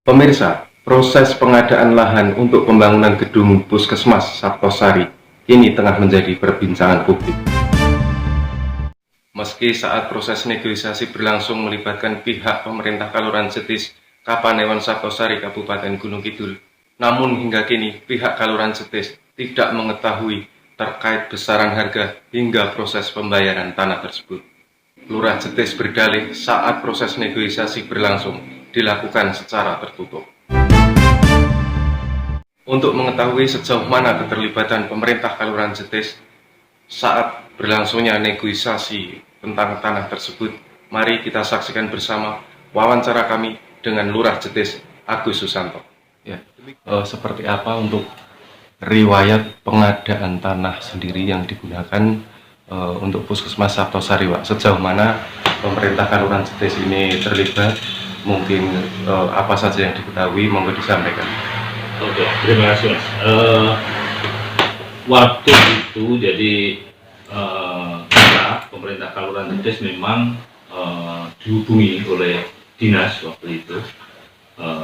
Pemirsa, proses pengadaan lahan untuk pembangunan gedung Puskesmas Sabtosari ini tengah menjadi perbincangan publik. Meski saat proses negosiasi berlangsung melibatkan pihak pemerintah Kelurahan Jetis, Kapanewon Sabtosari, Kabupaten Gunung Kidul, namun hingga kini pihak Kelurahan Jetis tidak mengetahui terkait besaran harga hingga proses pembayaran tanah tersebut. Lurah Jetis berdalih saat proses negosiasi berlangsung dilakukan secara tertutup. Untuk mengetahui sejauh mana keterlibatan pemerintah Kelurahan Jetis saat berlangsungnya negosiasi tentang tanah tersebut, mari kita saksikan bersama wawancara kami dengan Lurah Jetis Agus Susanto. Ya, seperti apa untuk riwayat pengadaan tanah sendiri yang digunakan untuk Puskesmas Sabtosari, Pak? Sejauh mana pemerintah Kelurahan Jetis ini terlibat? Mungkin apa saja yang diketahui, monggo disampaikan. Oke, terima kasih Mas. Waktu itu jadi kita pemerintah Kelurahan Jetis memang dihubungi oleh dinas waktu itu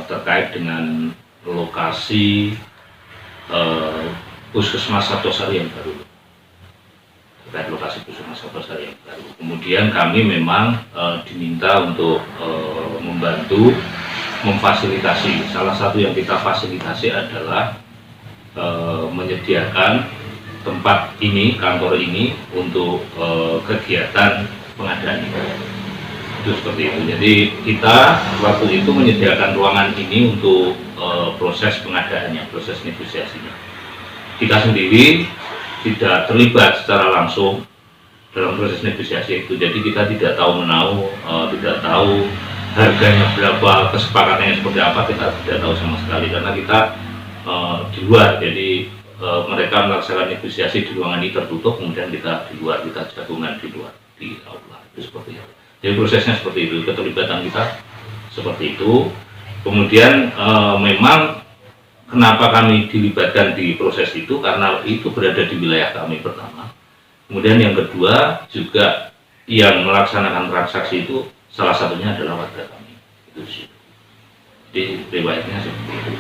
terkait dengan lokasi Puskesmas Sabtosari yang baru. Terkait lokasi Puskesmas Sabtosari yang baru. Kemudian kami memang diminta untuk membantu memfasilitasi. Salah satu yang kita fasilitasi adalah menyediakan tempat ini, kantor ini untuk kegiatan pengadaan ini. Itu seperti itu. Jadi kita waktu itu menyediakan ruangan ini untuk proses pengadaannya, proses negosiasinya. Kita sendiri tidak terlibat secara langsung dalam proses negosiasi itu, jadi kita tidak tahu menahu, tidak tahu harganya berapa, kesepakatannya seperti apa, kita tidak tahu sama sekali karena kita di luar. Jadi mereka melaksanakan negosiasi di ruangan ini tertutup, kemudian kita di luar, kita jagungan di luar di aula, itu seperti itu. Jadi prosesnya seperti itu, keterlibatan kita seperti itu. Kemudian memang kenapa kami dilibatkan di proses itu, karena itu berada di wilayah kami pertama. Kemudian yang kedua juga yang melaksanakan transaksi itu salah satunya adalah warga kami. Itu sih. Jadi riwayatnya seperti itu.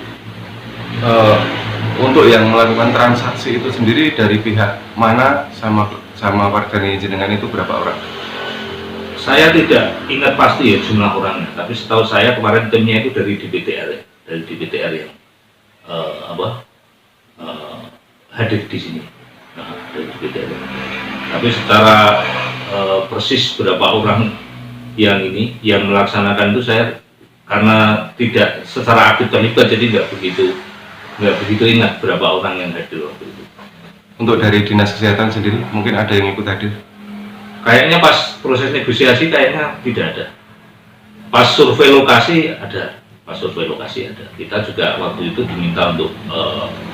Untuk yang melakukan transaksi itu sendiri dari pihak mana sama warga jenengan itu berapa orang? Saya tidak ingat pasti ya jumlah orangnya, tapi setahu saya kemarin timnya itu dari DPTR ya, dari DPTR yang hadir di sini. Nah, dari DPTR. Tapi secara persis berapa orang yang melaksanakan itu saya karena tidak secara aktif terlibat, jadi nggak begitu ingat berapa orang yang hadir waktu itu. Untuk dari dinas kesehatan sendiri mungkin ada yang ikut hadir? Kayaknya pas proses negosiasi kayaknya tidak ada. Pas survei lokasi ada. Kita juga waktu itu diminta untuk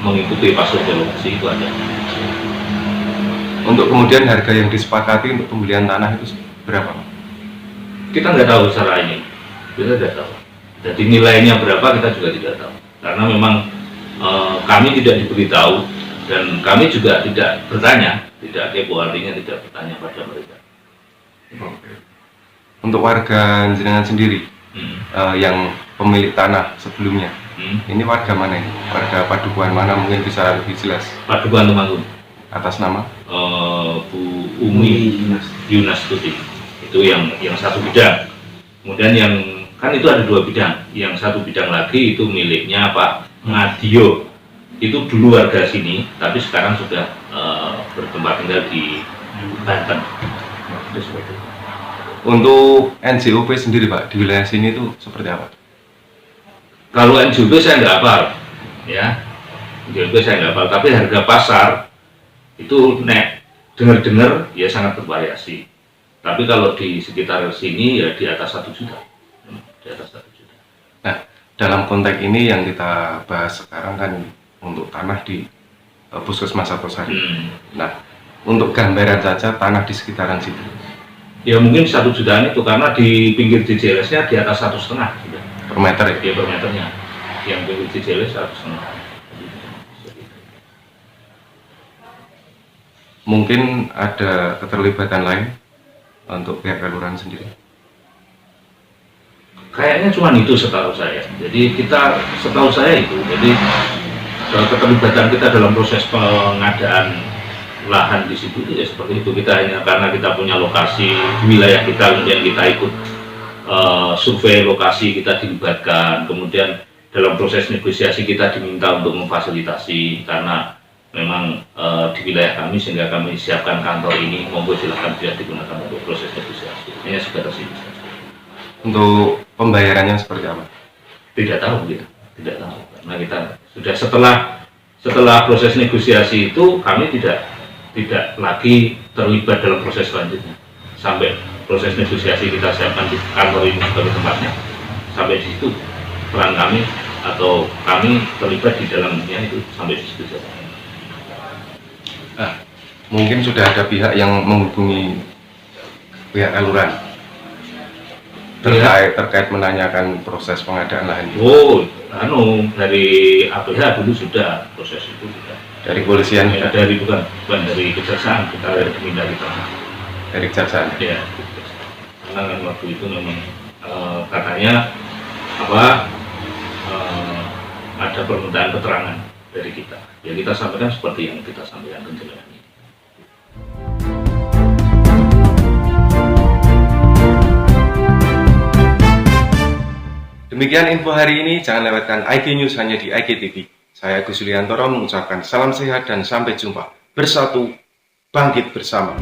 mengikuti pas survei lokasi itu ada. Untuk kemudian harga yang disepakati untuk pembelian tanah itu berapa? Kita nggak tahu secara ini. Kita tidak tahu. Jadi nilainya berapa kita juga tidak tahu. Karena memang kami tidak diberitahu dan kami juga tidak bertanya, tidak kepo, artinya tidak bertanya pada mereka. Untuk warga jenengan sendiri yang pemilik tanah sebelumnya, ini warga mana ini? Warga Padukuhan mana, mungkin bisa lebih jelas? Padukuhan Temanggung. Atas nama? Bu Umi Yunas Tuti. Itu yang satu bidang. Kemudian yang kan itu ada dua bidang. Yang satu bidang lagi itu miliknya Pak Ngadio. Itu dulu warga sini, tapi sekarang sudah bertempat tinggal di Banten. Untuk NJOP sendiri Pak, di wilayah sini itu seperti apa? Kalau NJOP saya nggak hafal, ya. NJOP saya nggak hafal, tapi harga pasar itu dengar-dengar ya sangat bervariasi. Tapi kalau di sekitar sini ya di atas 1 juta. Di atas 1 juta. Nah, dalam konteks ini yang kita bahas sekarang kan untuk tanah di Puskesmas Sabtosari. Nah, untuk gambaran saja tanah di sekitaran situ. Ya mungkin 1 jutaan itu karena di pinggir DJLS-nya di atas 1,5 sudah. Per meter ya? Ya per meternya. Yang pinggir DJLS 1,5. Mungkin ada keterlibatan lain untuk pihak kelurahan sendiri? Kayaknya cuma itu setahu saya. Jadi kita setahu saya itu, jadi keterlibatan kita dalam proses pengadaan lahan di situ ya seperti itu. Kita hanya karena kita punya lokasi di wilayah kita, kemudian kita ikut survei lokasi, kita dilibatkan, kemudian dalam proses negosiasi kita diminta untuk memfasilitasi karena memang di wilayah kami, sehingga kami siapkan kantor ini, monggo silakan bisa digunakan untuk proses negosiasi. Hanya sebatas itu. Untuk pembayarannya seperti apa? Tidak tahu kita, tidak tahu karena kita sudah setelah proses negosiasi itu kami tidak lagi terlibat dalam proses selanjutnya sampai proses negosiasi kita siapkan di kantor ini sebagai tempatnya. Sampai di situ peran kami atau kami terlibat di dalamnya itu sampai di situ saja. Mungkin sudah ada pihak yang menghubungi pihak Kaluran terkait menanyakan proses pengadaan lahan ini. Dari APH dulu sudah proses itu sudah. Dari polisian Ya, bukan dari kejaksaan kita diminta kita. dari kejaksaan. Ya, karena kan waktu itu memang katanya ada permintaan keterangan dari kita. Ya kita sampaikan seperti yang kita sampaikan penjelasan ini. Demikian info hari ini, jangan lewatkan IG News hanya di IGTV. Saya Agus Yuliantoro mengucapkan salam sehat dan sampai jumpa. Bersatu, bangkit bersama.